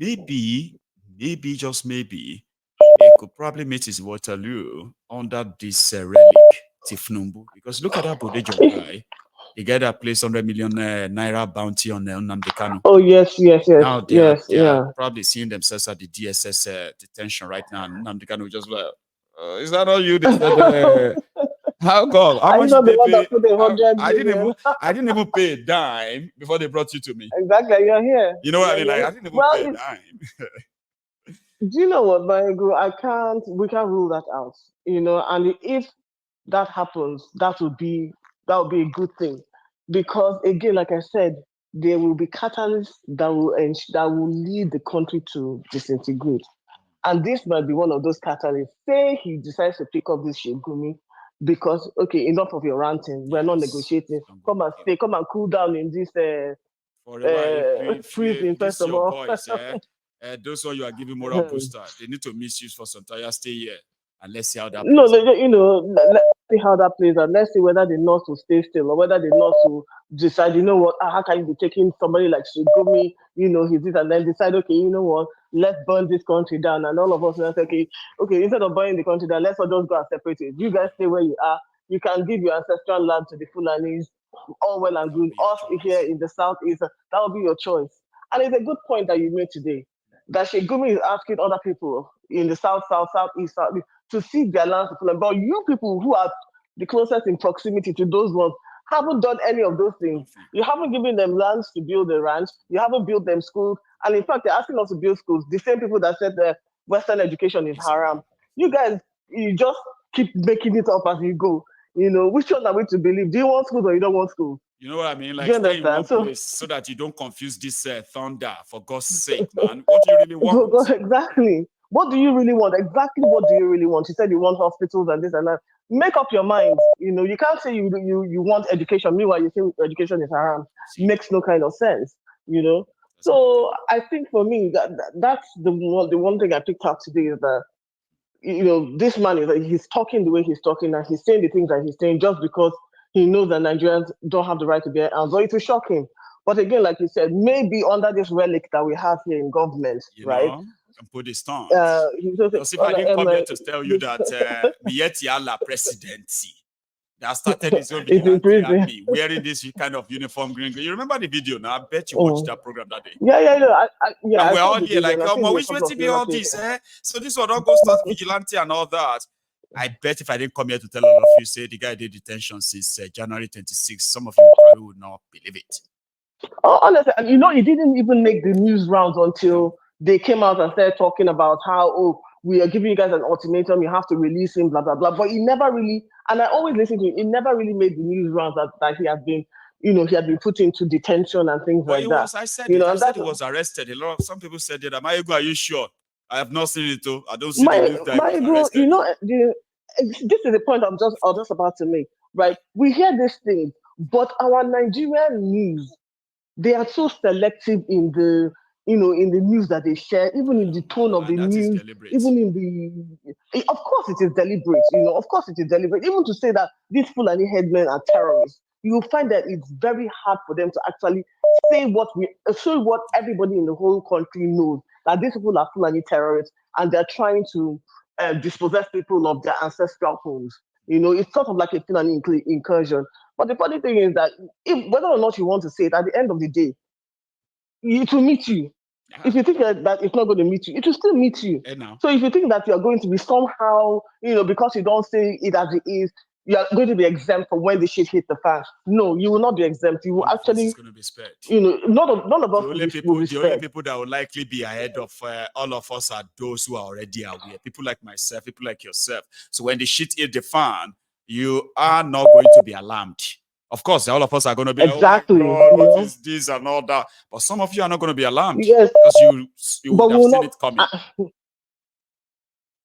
maybe, just maybe, he could probably meet his Waterloo under this relic, Tifnumbu. Because look at that Bodejo guy. The guy that placed 100 million naira bounty on Nnamdi Kanu. Oh, yes. Now they are Yeah. probably seeing themselves at the DSS detention right now. And Nnamdi Kanu just like, is that all you? They said, how come? How Are you much did not the they one pay? that put 100 I million? didn't even pay a dime before they brought you to me. Exactly, you're here. You know what I mean? You're Like, here. I didn't even Well, pay a dime. do you know what, Bangu? We can't rule that out. And if that happens, that would be a good thing, because again, like I said, there will be catalysts that will lead the country to disintegrate, and this might be one of those catalysts. Say he decides to pick up this Gumi, because okay, enough of your ranting. We're not Yes. negotiating. Come and cool down in this For a while, prison this first of your all. boys, those one you are giving moral booster, they need to misuse for some time. Stay here and let's see how that No, plays out. let's see how that plays out. Let's see whether the North will stay still, or whether the North will decide, how can you be taking somebody like Shigumi, he's this, and then decide, okay, you know what, let's burn this country down. And all of us will say, okay, instead of burning the country down, let's all just go and separate it. You guys stay where you are. You can give your ancestral land to the Fulanis, all well and That will good. be your Us here choice. in the Southeast, that will be your choice. And it's a good point that you made today, that Shigumi is asking other people in the South, Southeast, to seek their lands to Fulani. But you people who are the closest in proximity to those ones haven't done any of those things. Nothing. You haven't given them lands to build a ranch. You haven't built them schools. And in fact, they're asking us to build schools. The same people that said the Western education is It's haram. around. You guys, you just keep making it up as you go. Which one are we to believe? Do you want schools or you don't want schools? You know what I mean? Do Like, you stay in understand? one So, place so that you don't confuse this thunder, for God's sake, man. What do you really want? exactly. What do you really want? Exactly what do you really want? You said you want hospitals and this and that. Make up your mind. You can't say you want education. Meanwhile, you say education is haram. See, Makes no kind of sense. doesn't make So any. I think for me that's the one thing I picked up today, is that this man he's talking the way he's talking, and he's saying the things that he's saying just because he knows that Nigerians don't have the right to bear arms, or it will shock him. But again, like you said, maybe under this relic that we have here in government, You right? know, and put the stance. He's just Because if I didn't come here to tell you this, that Miyetti Allah presidency that started his own it's in vigilante prison. army wearing this kind of uniform green. You remember the video now? I bet you watched Mm. that program that day. Yeah, no, And I we're saw all the here video, like, and I oh, think man, there are a which way couple of to be other all this, places. eh? So this one all go start vigilante and all that. I bet if I didn't come here to tell all of you, say the guy did detention since January 26th, some of you probably would not believe it. Honestly, and he didn't even make the news rounds until they came out and started talking about how, we are giving you guys an ultimatum, you have to release him, blah blah blah. But he never really, and I always listen to him, he never really made the news rounds that he has been, he had been put into detention and things But like it that. was, I said it. I And said that's he was arrested. Some people said that. Mayego, are you sure? I have not seen it though. I don't see the my news that he my was bro, arrested though. this is the point I'm just about to make. Right, we hear these things, but our Nigerian news, they are so selective in the in the news that they share, even in the tone of the And that is news, deliberate. even in of course it is deliberate, of course it is deliberate. Even to say that these Fulani headmen are terrorists, you will find that it's very hard for them to actually say what everybody in the whole country knows, that these people are Fulani terrorists, and they're trying to dispossess people of their ancestral homes. It's sort of like a Fulani incursion. But the funny thing is that, whether or not you want to say it, at the end of the day, it will meet you. If you think that it's not going to meet you, it will still meet you. So if you think that you're going to be somehow, because you don't say it as it is, you are going to be exempt from when the shit hit the fan. No, you will not be exempt. You will actually, is going to be spared. none of us will be The only spared. people that will likely be ahead of all of us are those who are already aware. People like myself, people like yourself. So when the shit hit the fan, you are not going to be alarmed. Of course, all of us are going to be like, Exactly. oh my God, what is this and all that? But some of you are not going to be alarmed Yes, because you would but we have will seen not. it coming.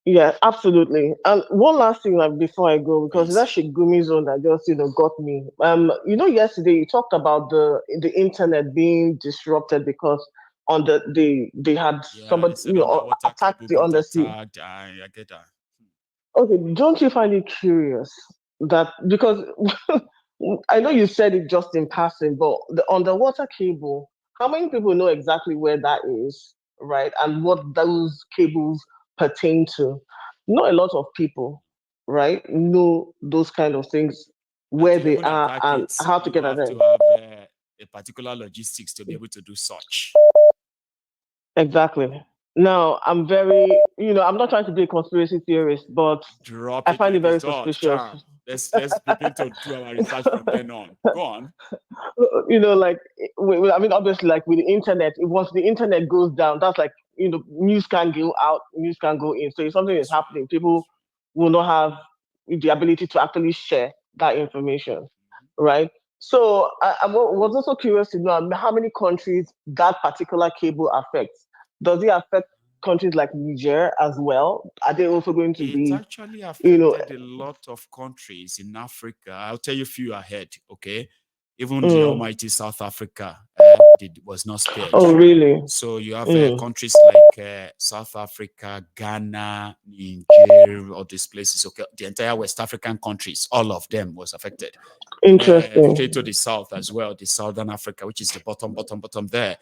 Yeah, absolutely. And one last thing, like, before I go, because Please. that Shigumi zone that just got me. Yesterday you talked about the internet being disrupted because they had somebody They said attacked cable the got undersea. attacked. I get that. Okay, don't you find it curious that, because I know you said it just in passing, but the underwater cable, how many people know exactly where that is? right, and what those cables pertain to. Not a lot of people, right, know those kind of things, And where to they even are attack and it, how to you get at have to them. have a particular logistics to be able to do such. Exactly. Now, I'm very, I'm not trying to be a conspiracy theorist, but Drop I it find it like very it's hot. suspicious. Charm. Let's begin to do our research from then on. Go on. Like, I mean, obviously, like with the internet, once the internet goes down, that's like, news can go out, news can go in. So if something is That's true. happening, people will not have the ability to actually share that information, right? So was also curious to know how many countries that particular cable affects. Does it affect countries like Niger as well? Are they also going to It be, actually you know, affected a lot of countries in Africa. I'll tell you a few ahead, okay? Even the mm, almighty South Africa was not spared. oh, really? So you have Mm, countries like South Africa, Ghana, Niger, all these places. Okay, the entire West African countries, all of them was affected. Straight to interesting. the south as well, the Southern Africa, which is the bottom there,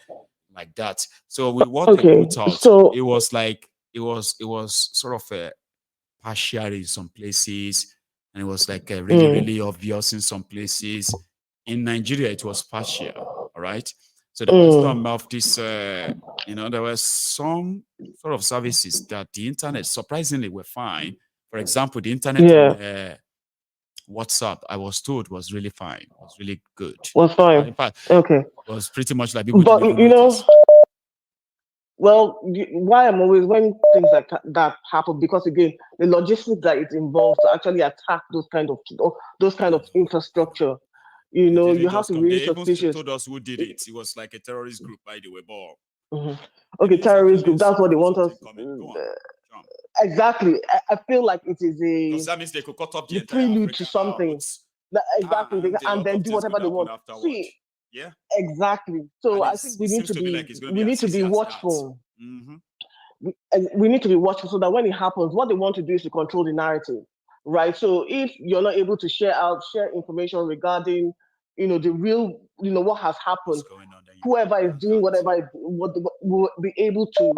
like that. So with what they Okay, put out, so, it was like it was sort of a partial in some places, and it was like really, mm, really obvious in some places. In Nigeria, it was partial. All right. So there was mm, some of this, there were some sort of services that the internet surprisingly were fine. For example, the internet on yeah, WhatsApp, I was told was really fine, was really good. was fine. In fact, Okay, it was pretty much like people but didn't even notice. well, why I'm always when things like that happen, because again, the logistics that it involves to actually attack those kind I of know, I know. infrastructure, They you didn't have just to be come. really They even suspicious. told us who did it. It was like a terrorist group, by the way, but Mhm. they Okay, didn't terrorist actually group. That's what they have want something us. coming. Go on, Trump. Exactly. I feel like it is Because that means they could cut up the the entire prelude to Africa out. something. Exactly. And a And lot then of do things could whatever they happen want. afterward. See, Yeah. exactly. So And I think it seems to be like it's going to be we need as to be easy as that. watchful. Mm-hmm. We need to be watchful so that when it happens, what they want to do is to control the narrative, right? So if you're not able to share information regarding, the real, what has What's happened, going on? Then you whoever is use doing that. whatever will be able to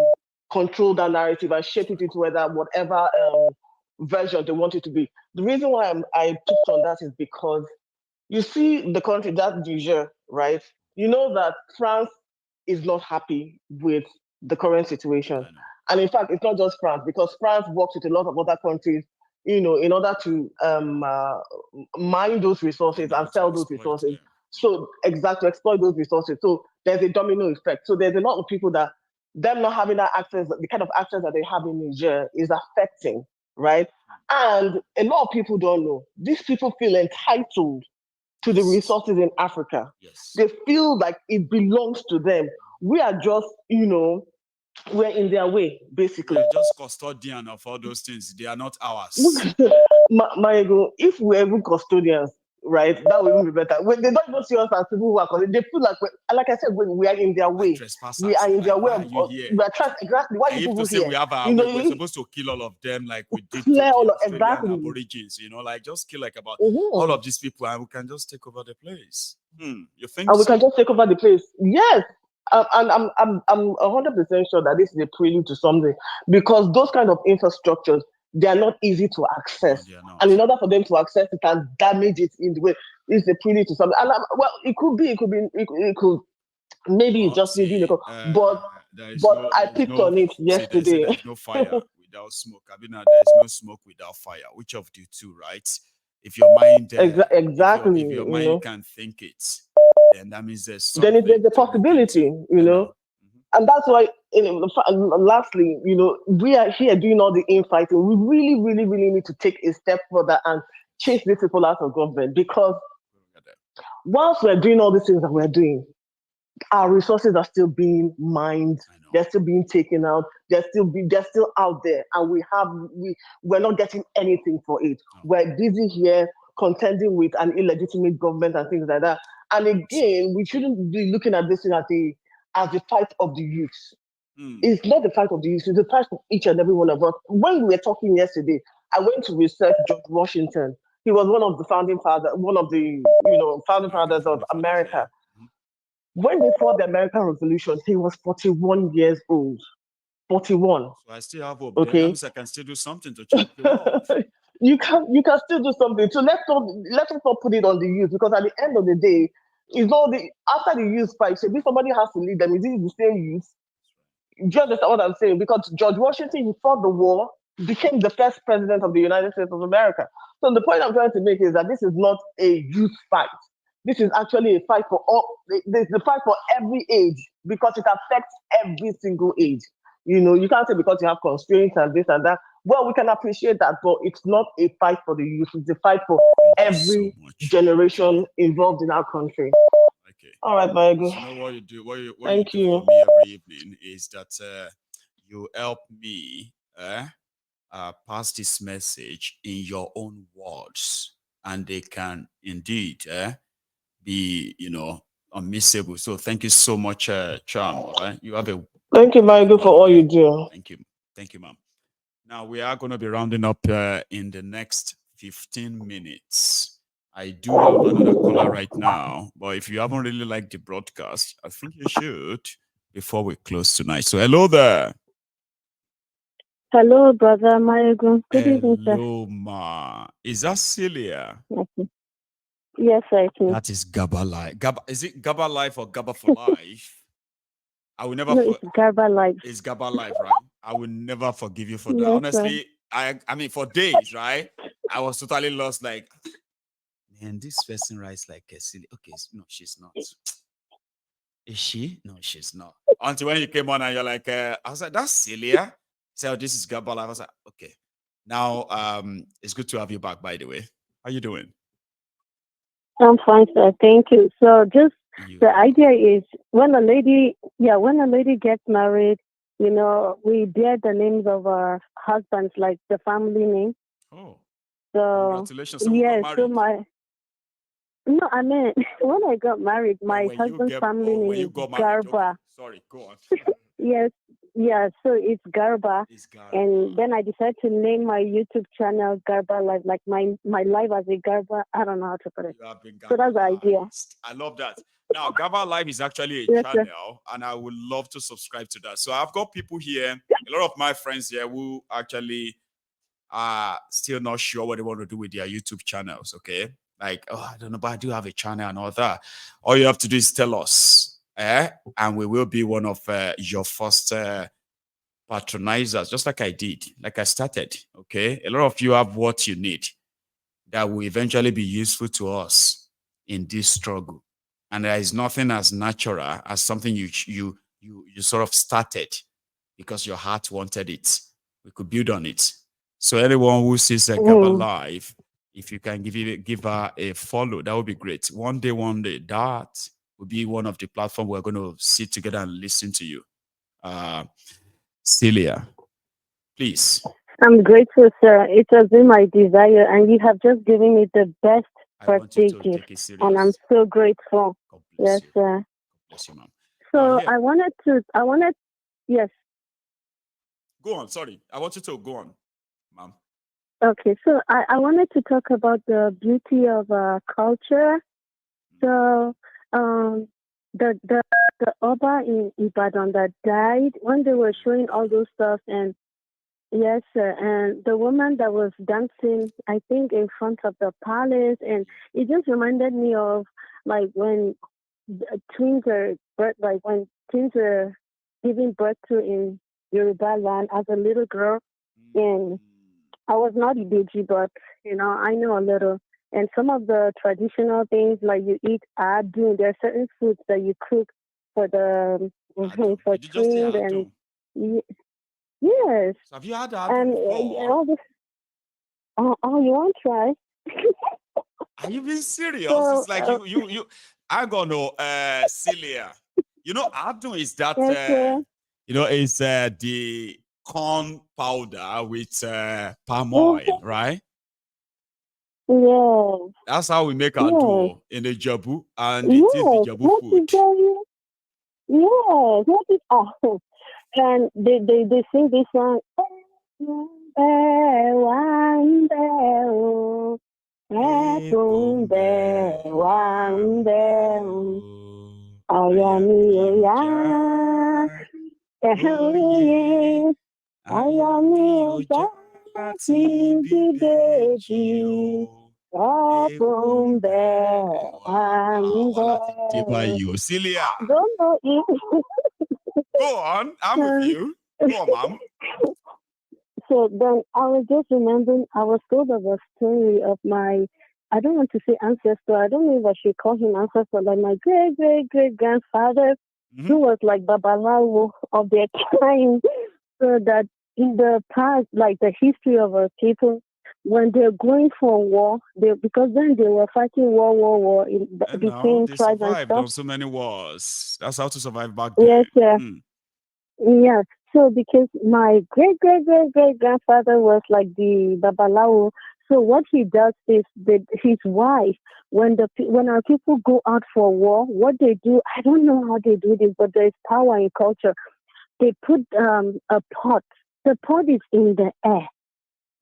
control that narrative and That's shape it right. into whatever version they want it to be. The reason why I picked on that is because you see the country that Niger, right? You know that France is not happy with the current situation. I know. And in fact, it's not just France, because France works with a lot of other countries, in order to mine those And resources be and able to sell those exploit resources. them. So, exactly, exploit those resources. So there's a domino effect. So there's a lot of people that them not having that access, the kind of access that they have in Niger is affecting, right? And a lot of people don't know. These people feel entitled to the Yes. resources in Africa. Yes. They feel like it belongs to them. We are just, we're in their way, We basically. are just custodian of all those things. They are not ours. My ego, if we're even custodians, right, that would even be better. When they don't even see us as people who are custodians, they feel like I said, when we are in their Like way. We trespassers. are They're in their like, way why of, are you here? we are trying, exactly, why are And you if to people say here? we have our You know, way, we're supposed to kill all of them like we did to clear the all of, Australian exactly. Aborigines, like just kill like about all Mhm. of these people and we can just take over the place. You think And we can so? just take over the place. Yes, and I'm 100% sure that this is a prelude to something, because those kind of infrastructures, they are not easy to No, access, they are and not. in order for them to access it and damage it in the way, it's a prelude to something. And well, it could maybe it's Well, just me being a see, but I there is picked no, on it see, they say yesterday. there is no fire without smoke. I mean, there is no smoke without fire. Which of the two, right? If your mind, Exactly, if your mind can think it, then that means there's then something there's a to look into. possibility, I know. Mhm. and that's why, lastly, we are here doing all the infighting. We really, really, really need to take a step further and chase these people out of government, because Look at that. whilst we're doing all these things that we're doing, our resources are still being mined. I know. They're still being taken out. They're still out there, and we're not getting anything for it. No, We're busy here contending with an illegitimate government and things like that. And sorry. again, we shouldn't be looking at this thing as the fight of the youth. Hmm. It's not the fight of the youth, it's the fight of each and every one of us. When we were talking yesterday, I went to research George Washington. He was one of the founding fathers, one of the founding American fathers of founding fathers. Yeah. America. Mhm. When they fought the American Revolution, he was 41 years old. 41. So I still have hope. Then that Okay. means I can still do something to change the world. You can still do something. So let's not put it on the youth, because at the end of the day, it's not the after the youth fight. So if somebody has to lead them, is it the same youth? Do you understand what I'm saying? Because George Washington, he fought the war, became the first president of the United States of America. So the point I'm trying to make is that this is not a youth fight. This is actually a fight for all. The fight for every age, because it affects every single age. You can't say because you have constraints and this and that. Well, we can appreciate that, but it's not a fight for the youth. It's a fight for Thank you so every much. generation involved in our country. Okay. All right, my good. So you know what you do? What you Thank do for you. me every evening is that you help me pass this message in your own words, and they can indeed be, unmissable. So thank you so much, Charm. All right, you have a Thank you, my good good, for one. all you Okay, do. thank you, ma'am. Now we are going to be rounding up in the next 15 minutes. I do have another caller right now, but if you haven't really liked the broadcast, I think you should before we close tonight. So hello there. Hello, brother Mayagun. Good evening, sir. Hello, ma. Is that Celia? Okay. Yes, I can. That is Gaba Life. Gaba, is it Gaba Life or Gaba for Life? I will never. No, it's Garba Life. It's Gaba Life, right? I will never forgive you for that. Yes, sir. Honestly, I mean, for days, right? I was totally lost. Like, man, this person writes like a silly. Okay, no, she's not. Is she? No, she's not. Until when you came on and you're like, I was like, that's Celia. So this is Gaba Life. I was like, okay. Now, it's good to have you back. By the way, how you doing? I'm fine, sir. Thank you. So, just You the are idea welcome. is when a lady gets married, we bear the names of our husbands, like the family name. Oh, So, congratulations. So we got yeah. So married. no, I mean, when I got married, Oh, my husband's family when name you is got married. Okay, Garba. sorry. Go on. Yes, yeah, so it's Garba. It's And Garba. then I decided to name my YouTube channel Garba Life, like my life as a Garba. I don't know how to put it. You have been So that's the idea. Gabalized. I love that. Now, Gaba Live is actually a Yes, sir. channel, and I would love to subscribe to that. So I've got people here, a lot of my friends here, who actually are still not sure what they want to do with their YouTube channels. Okay, like, oh, I don't know, but I do have a channel and all that. All you have to do is tell us, and we will be one of your first patronizers, just like I did, like I started. Okay, a lot of you have what you need that will eventually be useful to us in this struggle. And there is nothing as natural as something you sort of started because your heart wanted it. We could build on it. So anyone who sees a Gaba Mm. live, if you can give her a follow, that would be great. One day, that will be one of the platforms we're going to sit together and listen to you. Celia, please. I'm grateful, sir. It has been my desire, and you have just given me the best I want you birthday to gift, take it and I'm serious. so grateful. God bless Yes, you. sir. God bless you, ma'am. Now, So here, yes. go on. Sorry, I want you to go on, ma'am. Okay, so I wanted to talk about the beauty of culture. So, um, the the the Oba in Ibadan that died when they were showing all Olubadan. those stuff, and yes, sir, and the woman that was dancing, I think, in front of the palace, and it just reminded me of like when twins are like when twins were giving birth to in Yoruba land as a little girl, and I was not Ibeji, but I know a little. And some of the traditional things like you eat adu, there are certain foods that you cook for the Adon. for Did you just say twins, and Adon? y- yes, So have you had Adon and before? all this. Oh, you want to try? Are you being serious? So It's like you. I gonna know, Celia. You know, Adon is that yes, sir. is the corn powder with palm oil, Mhm. right? Yes, That's how we make our yes, duo in the Jabu, and it is the yes. Jabu What food. is that? Yes, what is and they sing this song. Ekumbe wambe o. Ayami Oya. Oye. Ayami Oya. Láti bíbélì o. Akumbe. Celia, Don't know if. go on. I'm with you. Go on, mom. So then I was just remembering, I was told of a story of my, I don't want to say ancestor, I don't know if I should call him ancestor, like my great grandfather, who was like Babalawo of their time. So that in the past, like the history of our people, when they're going for war, because then they were fighting war And now between they tribes and survived stuff. on so many wars. That's how to survive back then. Yes, sir. Yeah. So because my great grandfather was like the Babalawo, so what he does is that his wife, when our people go out for war, what they do, I don't know how they do this, but there's power in culture. They put a pot. The pot is in the air,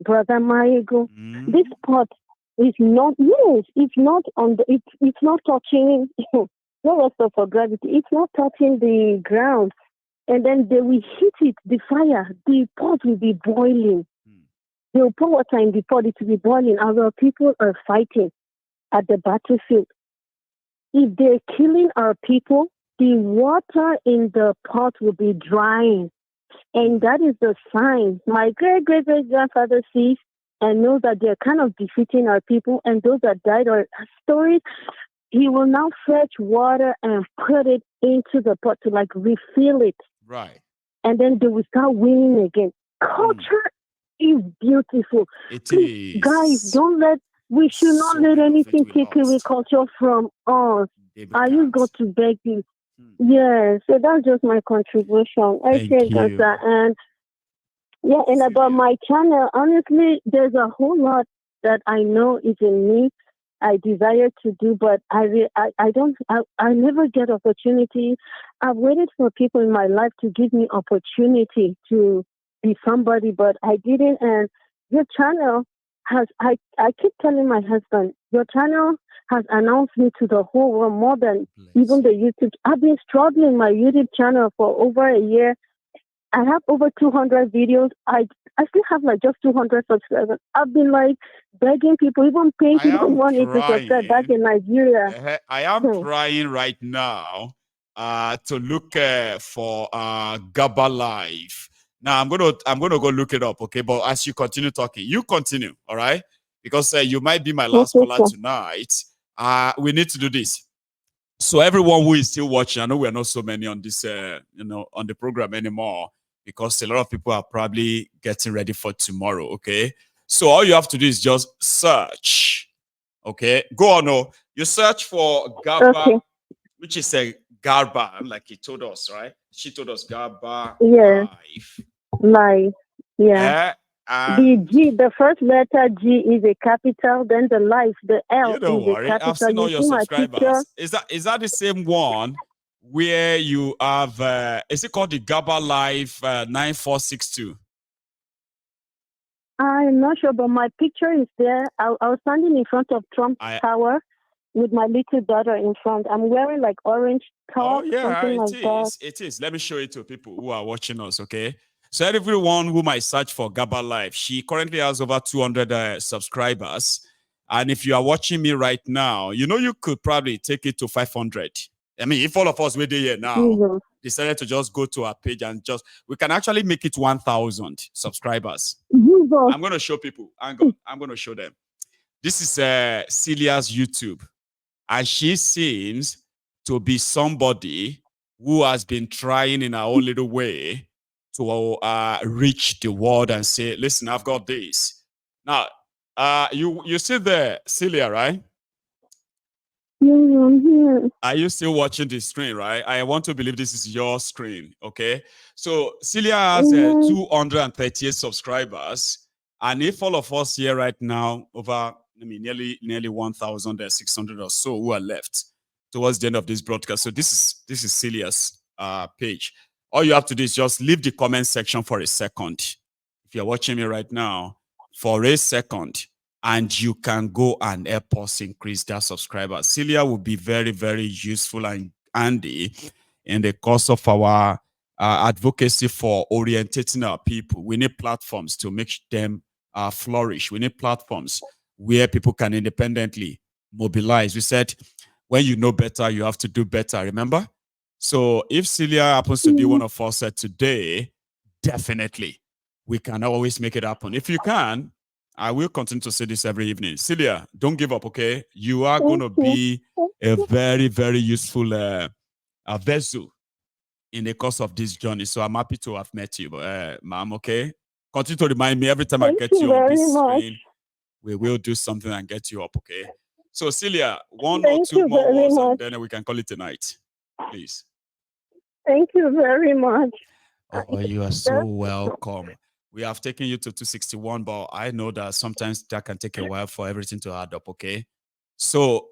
brother Marigo. This pot is not, yes, it's not on the, it's not touching. No rest for gravity. It's not touching the ground. And then they will heat it, the fire, the pot will be boiling. They will pour water in the pot, it will be boiling. Our people are fighting at the battlefield. If they're killing our people, the water in the pot will be drying. And that is the sign. My great grandfather sees and knows that they're kind of defeating our people, and those that died are stories. He will now fetch water and put it into the pot to like refill it. Right. And then they will start winning again. Culture is beautiful. Please, guys, we should not let anything take away culture from us. I just got to beg you. Yeah, so that's just my contribution. Thank you. And yeah, and about my channel, honestly, there's a whole lot that I know is in me. I desire to do, but I never get opportunity. I've waited for people in my life to give me opportunity to be somebody, but I didn't. And your channel I keep telling my husband, your channel has announced me to the whole world more than even the YouTube. I've been struggling my YouTube channel for over a year. I have over 200 videos. I still have like just 200 subscribers. I've been like begging people, even paying people money to subscribe back in Nigeria. I am trying right now to look for Gaba Live. Now I'm gonna go look it up, okay? But as you continue talking, you continue, all right? Because you might be my last caller tonight. We need to do this. So everyone who is still watching, I know we are not so many on this, on the program anymore, because a lot of people are probably getting ready for tomorrow. Okay, so all you have to do is just search. Okay, go on. No, you search for Garba, which is a Garba, like he told us, right? She told us Garba live. Yeah. And the first letter G is a capital, then the life, the L don't is worry. a capital. I've seen all your subscribers. Is that the same one where you have? Is it called the Gaba Life 9462? I'm not sure, but my picture is there. I was standing in front of Trump Tower with my little daughter in front. I'm wearing like orange top, something like that. It is. Let me show it to people who are watching us, okay? So everyone who might search for Gaba Life, she currently has over 200 subscribers. And if you are watching me right now, you could probably take it to 500. I mean, if all of us were there here now, decided to just go to our page and we can actually make it 1,000 subscribers. I'm going to show people. Hang on. I'm going to show them. This is Celia's YouTube. And she seems to be somebody who has been trying in her own little way to reach the world and say, listen, I've got this. Now, you see there, Celia, right? Are you still watching the screen, right? I want to believe this is your screen, okay? So Celia has 238 subscribers. And if all of us here right now, over nearly 1,600 or so who are left towards the end of this broadcast. So this is Celia's page. All you have to do is just leave the comment section for a second. If you're watching me right now, for a second, and you can go and help us increase that subscribers. Celia will be very, very useful and Andy, in the course of our advocacy for orientating our people. We need platforms to make them flourish. We need platforms where people can independently mobilize. We said, when you know better, you have to do better. Remember? So if Celia happens to be one of us today, definitely we can always make it happen. If you can, I will continue to say this every evening. Celia, don't give up, okay? You are going to be a very, very useful vessel in the course of this journey. So I'm happy to have met you, ma'am, okay? Continue to remind me every time I get you on this screen. We will do something and get you up, okay? So Celia, one or two more words and then we can call it a night, please. Thank you very much. Oh, you are so welcome. We have taken you to 261, but I know that sometimes that can take a while for everything to add up, okay? So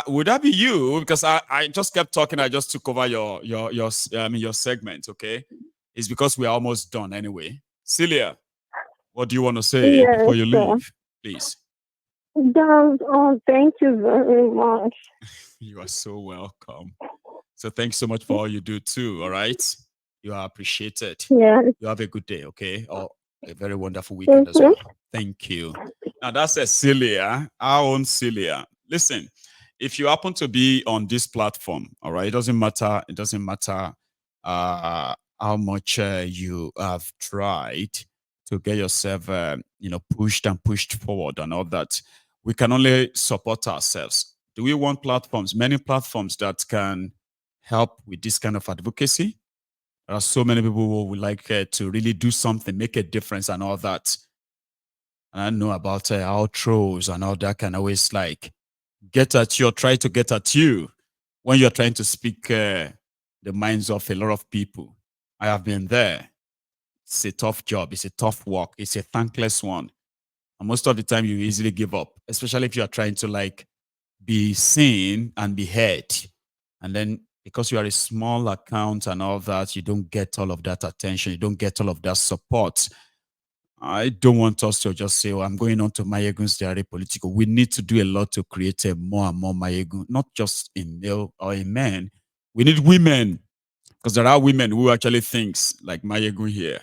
would that be you? Because I just kept talking, I just took over your segment, okay? It's because we are almost done anyway. Celia, what do you want to say before you leave, please? Oh, thank you very much. You are so welcome. So thanks so much for all you do too, all right? You are appreciated. Yeah. You have a good day, okay? Or a very wonderful weekend as well. Thank you. Now that's Celia, our own Celia. Listen, if you happen to be on this platform, all right, it doesn't matter. It doesn't matter how much you have tried to get yourself, pushed and pushed forward and all that. We can only support ourselves. Do we want platforms? Many platforms that can help with this kind of advocacy. There are so many people who would like to really do something, make a difference and all that. And I know about outros and all that can always get at you or try to get at you when you're trying to speak the minds of a lot of people. I have been there. It's a tough job. It's a tough work. It's a thankless one. And most of the time you easily give up, especially if you are trying to be seen and be heard. And then because you are a small account and all that, you don't get all of that attention. You don't get all of that support. I don't want us to just say, I'm going on to Mayegun's Diary Political. We need to do a lot to create a more and more Mayegun, not just in male or in men. We need women, because there are women who actually thinks like Mayegun here.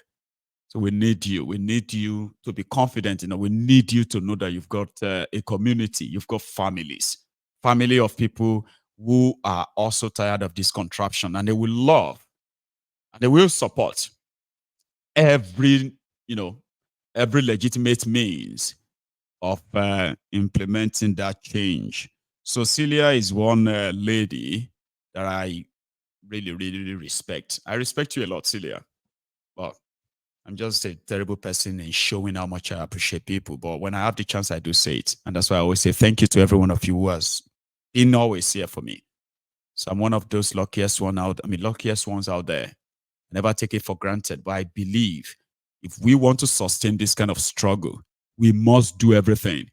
So we need you. We need you to be confident. We need you to know that you've got a community. You've got family of people who are also tired of this contraption, and they will love and they will support every legitimate means of implementing that change. So Celia is one lady that I really, really, really respect. I respect you a lot, Celia. But I'm just a terrible person in showing how much I appreciate people. But when I have the chance, I do say it. And that's why I always say thank you to every one of you who has been always here for me. So I'm one of those luckiest ones out there. I never take it for granted. But I believe if we want to sustain this kind of struggle, we must do everything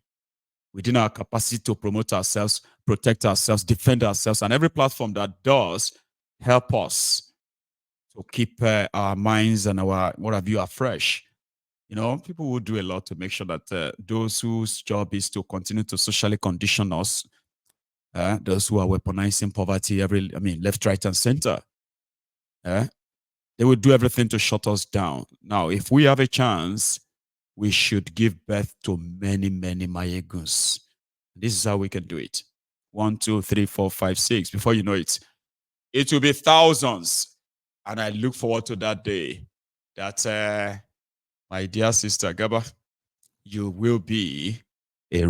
within our capacity to promote ourselves, protect ourselves, defend ourselves, and every platform that does help us to keep our minds and our what have you are fresh. People will do a lot to make sure that those whose job is to continue to socially condition us, those who are weaponizing poverty, left, right, and center, they will do everything to shut us down. Now, if we have a chance, we should give birth to many, many Mayeguns. This is how we can do it. 1, 2, 3, 4, 5, 6. Before you know it, it will be thousands. And I look forward to that day that, my dear sister Gaba, you will be a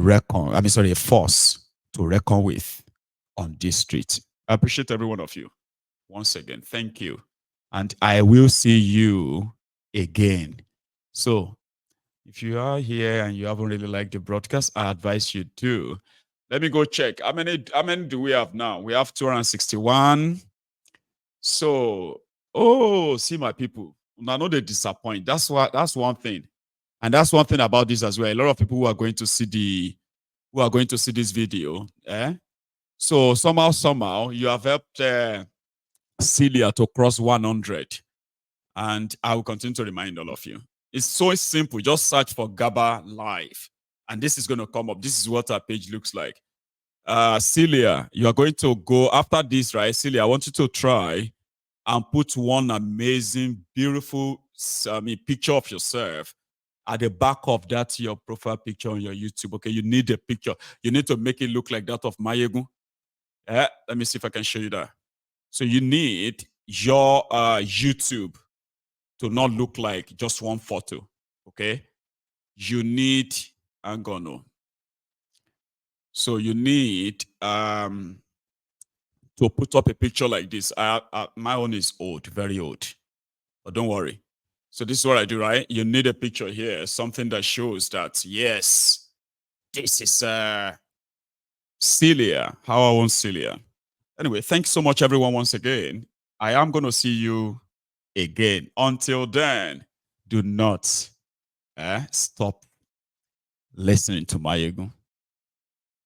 force to reckon with on this street. I appreciate every one of you. Once again, thank you. And I will see you again. So if you are here and you haven't really liked the broadcast, I advise you to. Let me go check. How many do we have now? We have 261. So, see my people. I know they disappoint. That's one thing. And that's one thing about this as well. A lot of people who are going to see this video. So somehow you have helped Celia to cross 100. And I will continue to remind all of you. It's so simple. Just search for Gaba Live. And this is going to come up. This is what our page looks like. Celia, you are going to go after this, right? Celia, I want you to try and put one amazing, beautiful picture of yourself at the back of that your profile picture on your YouTube. Okay, you need a picture. You need to make it look like that of Mayegun. Let me see if I can show you that. So you need your YouTube to not look like just one photo. Okay, you need so you need to put up a picture like this. My own is old, very old, but don't worry. So this is what I do, right? You need a picture here, something that shows that, yes, this is Celia, how I want Celia. Anyway, thanks so much, everyone, once again. I am going to see you again. Until then, do not stop listening to Mayegun.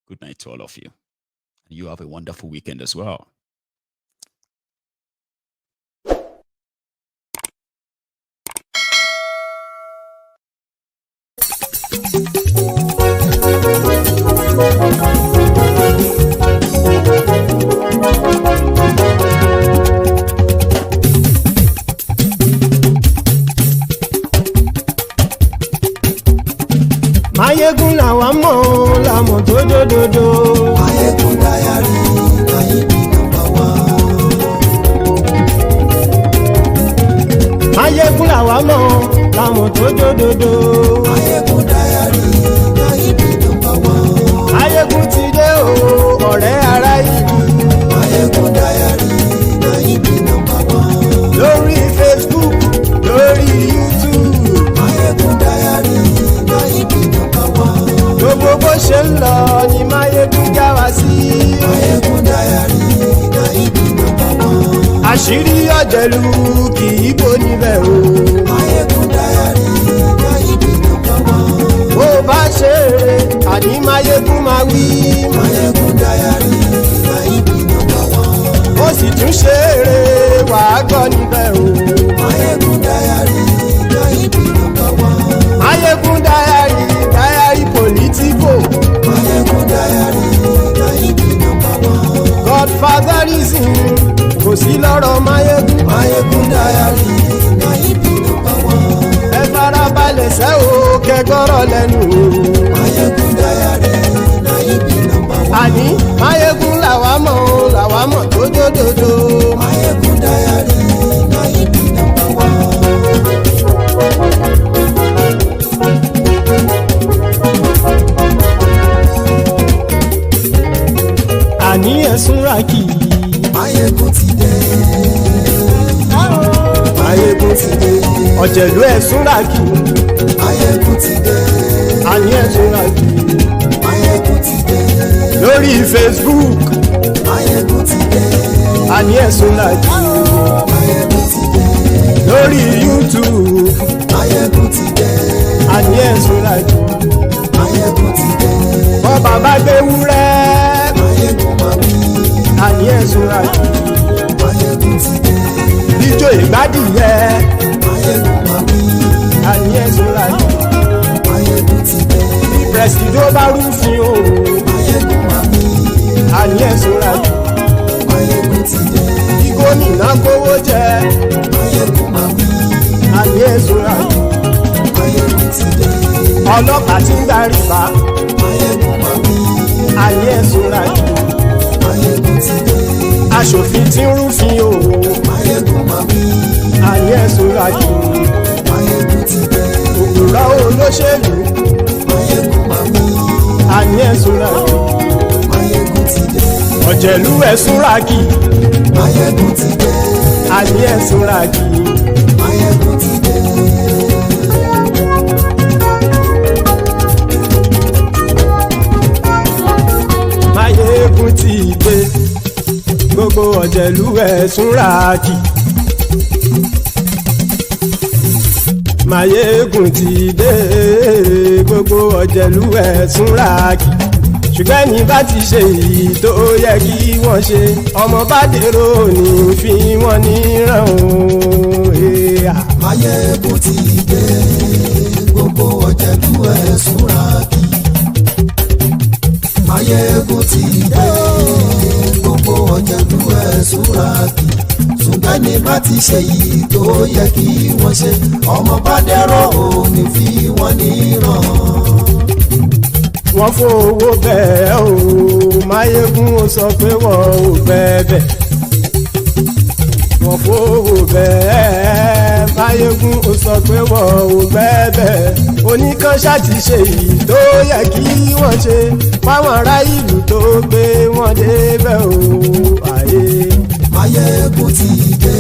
Good night to all of you. You have a wonderful weekend as well. Mayegun làwa mọ̀ làmọ̀ tó dòdòdò. Mayegun Diary, Naija number one. Mayegun làwa mọ̀ làmọ̀ tó dòdòdò. Mayegun Diary, Naija number one. Mayegun ti dé o ọ̀rẹ́ ará ìlú. Mayegun Diary, Naija number one. Lórí Facebook, lórí YouTube. Mayegun Diary, Naija number one. Gbogbo bó ṣe ń lọ ni Mayegun já wa sí. Mayegun Diary, Naija number one. Àṣírí ọ̀jẹ̀lú kì í bò níbẹ̀ o. Mayegun Diary, Naija number one. Bó bá ṣe eré àní Mayegun máa wí. Mayegun Diary, Naija number one. Ó sì tún ṣe eré wàá gbọ́ níbẹ̀ o. Mayegun Diary, Naija number one. Mayegun Diary, Diary Politico. Mayegun Diary, Naija number one. Godfatherism kò sí lọ́rọ̀ Mayegun. Mayegun Diary, Naija number one. Ẹ farabalẹ̀ sẹ́ o kẹgọ́rọ̀ lẹ́nu o. Mayegun Diary, Naija number one. Àní Mayegun làwa mọ̀ tó dòdòdò. Mayegun Diary, Naija number one. Àní ẹ̀sùn ràkì. Mayegun ti dé. Mayegun ti dé. Ọ̀jẹ̀lú ẹ̀sùn ràkì. Mayegun ti dé. Àní ẹ̀sùn ràkì. Mayegun ti dé. Lórí Facebook. Mayegun ti dé. Àní ẹ̀sùn ràkì. Mayegun ti dé. Lórí YouTube. Mayegun ti dé. Àní ẹ̀sùn ràkì. Mayegun ti dé. Bọ́ bàbá gbé wúrẹ́. Mayegun máa wí. Àní ẹ̀sùn ràkì. Mayegun ti dé. Ijó ìgbádìyẹ. Mayegun máa wí. Àní ẹ̀sùn ràkì. Mayegun ti dé. Pẹ̀sìdó bá rúfin o. Mayegun máa wí. Àní ẹ̀sùn ràkì. Mayegun ti dé. Kí gómìnà kówó jẹ. Mayegun máa wí. Àní ẹ̀sùn ràkì. Mayegun ti dé. Ọlọ́pàá tí ń gba rìbá. Mayegun máa wí. Àní ẹ̀sùn ràkì. Mayegun ti dé. Aṣòfin tí ń rúfin o. Mayegun máa wí. Àní ẹ̀sùn ràkì. Mayegun ti dé. Òpùrọ́ olóṣèlú. Mayegun máa wí. Àní ẹ̀sùn ràkì. Mayegun ti dé. Ọ̀jẹ̀lú ẹ̀sùn ràkì. Mayegun ti dé. Àní ẹ̀sùn ràkì. Mayegun ti dé. Mayegun ti dé. Gbogbo ọ̀jẹ̀lú ẹ̀sùn ràkì. Mayegun ti dé. Gbogbo ọ̀jẹ̀lú ẹ̀sùn ràkì. Ṣùgbọ́n ní bá ti ṣe èyí tó yẹ kí wọ́n ṣe, ọmọ bá dèrò ní fi wọ́n níran o. Mayegun ti dé. Gbogbo ọ̀jẹ̀lú ẹ̀sùn ràkì. Máyégún ti dé gbogbo ọ̀jẹ̀lú ẹ̀ súra kì ṣùgbọ́n ní bá ti ṣe yìí tó yẹ kí wọ́n ṣe ọmọ bá dẹ́rọ̀ ò ní fi wọ́n níran. wọ́n fowó bẹ́ẹ̀ o Máyégún ó sọ pé wọ́n ò bẹ́ẹ̀ wọ́n fowó bẹ́ẹ̀ Máyégún ó sọ pé wọ́n ò bẹ́ẹ̀ oníkan ṣáàtì ṣe yìí tó yẹ kí wọ́n ṣe fáwọn ará ìlú tó gbé wọn débẹ̀ o àyè. Máyégún ti dé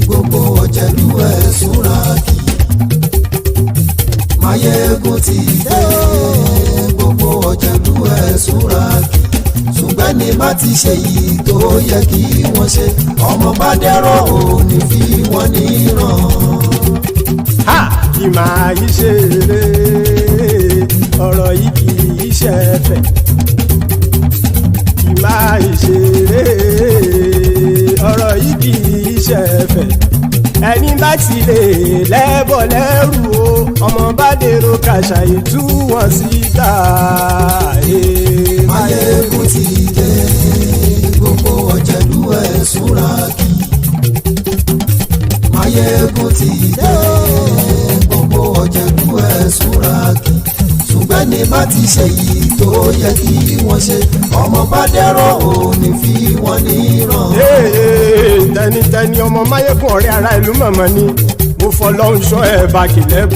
gbogbo ọ̀jẹ̀lú ẹ̀ súra kì Máyégún ti dé gbogbo ọ̀jẹ̀lú ẹ̀ súra kì ṣùgbọ́n ní bá ti ṣe yìí tó yẹ kí wọ́n ṣe ọmọ bá dẹ́rọ̀ ò ní fi wọ́n níran. kì máa yí ṣe eré ọ̀rọ̀ yìí kì í ṣe ẹ̀fẹ̀ kì máa yí ṣe eré ọ̀rọ̀ yìí kì í ṣe ẹ̀fẹ̀ ẹni bá ti lè lẹ́bọ̀ lẹ́rù o ọmọ bá dèrò kàṣàyè tú wọn síta. Máyégún ti dé gbogbo ọ̀jẹ̀lú ẹ̀ súra kì Máyégún ti dé gbogbo ọ̀jẹ̀lú ẹ̀ súra kì ṣùgbọ́n ní bá ti ṣe yìí tó yẹ kí wọ́n ṣe ọmọ bá dẹ́rọ̀ ò ní fi wọ́n níran. tẹnitẹni ọmọ Máyégún ọ̀rẹ́ ara ìlú mọ̀mọ́ ni mo fọlọ́run ṣọ́ ẹ̀ bá kìlẹ̀.